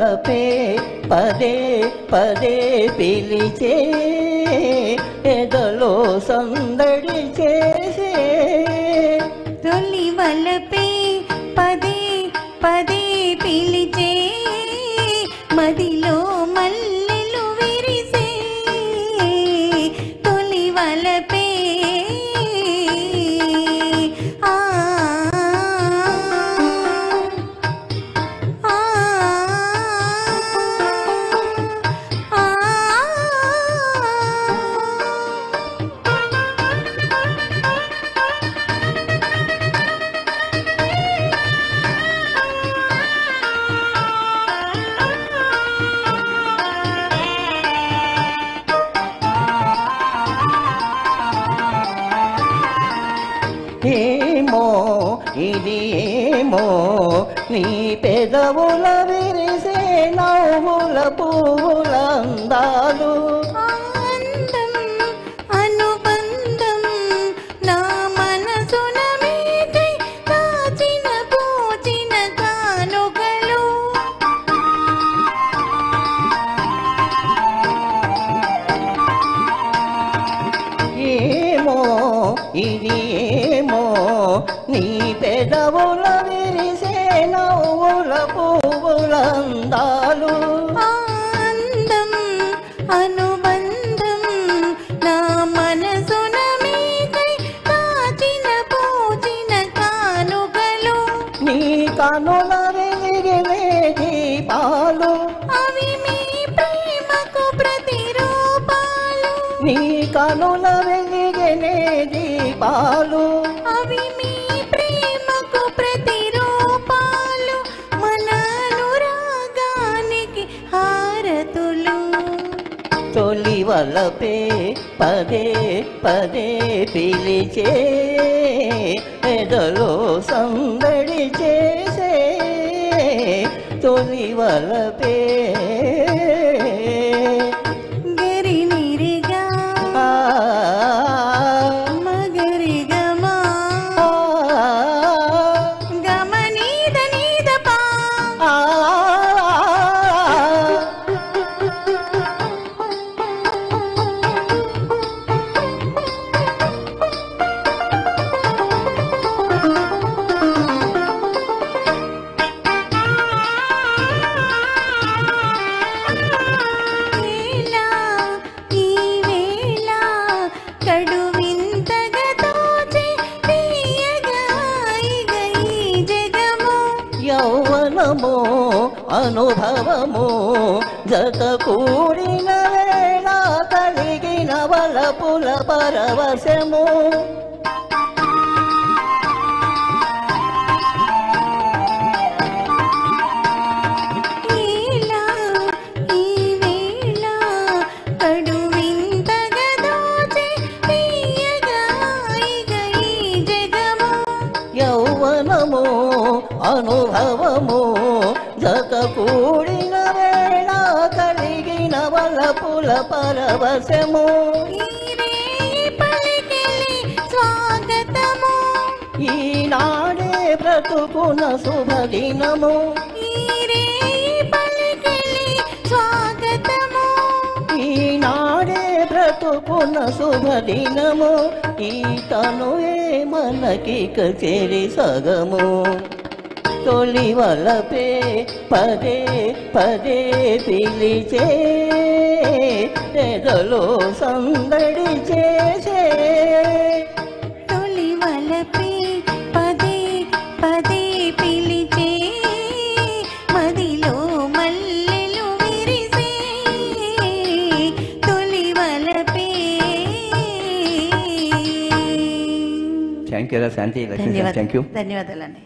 వలపే పదే పదే పిలిచే ఎదలో సందడి చేసే తొలి వలపే పదే పదే పిలిచే మదిలో మల్లెలు విరిసే తొలి వలపే ఏమో ఇది ఏమో నీ పెదవుల విరిసే నవ్వుల పువ్వుల అందాలు ఆనందం అనుబంధం నా మనసున మీకై దాచిన పూచిన కానుకలు ఏమో ఇది ఏమో నీ పెదవుల విరిసే నవ్వుల పువ్వుల అందాలు ఆనందం అనుబంధం నా మనసున మీకై దాచిన పూచిన కానుకలు నీ కనుల వెలిగిలే దీపాలు అవి మీ ప్రేమకు ప్రతిరూపాలు నీ కనుల వెలిగిలే దీపాలు అవి మీ ప్రేమకు ప్రతిరూపాలు మన అనురాగానికి హారతులు తొలి వలపే పదే పదే పిలిచే ఎదలో సందడి చేసే తొలి వలపే గరినిరిగా ఆ, మగరిగమా గమనీద నీద పా ఆ, వేళ ఈ వేళ కడువింతగా తోచే తీయగా హాయిగా ఈ జగము యౌవనము అనుభవము జత కూడిన వేళ కలిగిన వలపుల పరవశము వేళ ఈ వేళ కడువింతగా తోచే తీయగా హాయిగా ఈ జగము యౌవనము అనుభవము జత కూడిన వేళ కలిగిన వలపుల పరవశము ఈరే పలికిలి స్వాగతము ఈనాడే బ్రతుకున శుభదినము ఈరే పలికిలి స్వాగతము ఈనాడే బ్రతుకున శుభదినము ఈ తనుయే మనకిక చెరి సగము తొలి వలపే పదే పదే పిలిచే ఎదలో సందడి చేసే తొలి వలపే పదే పదే పిలిచే మదిలో మల్లెలు విరిసే తొలి వలపే thank you Shanti. Thank you. ధన్యవాదాలండి.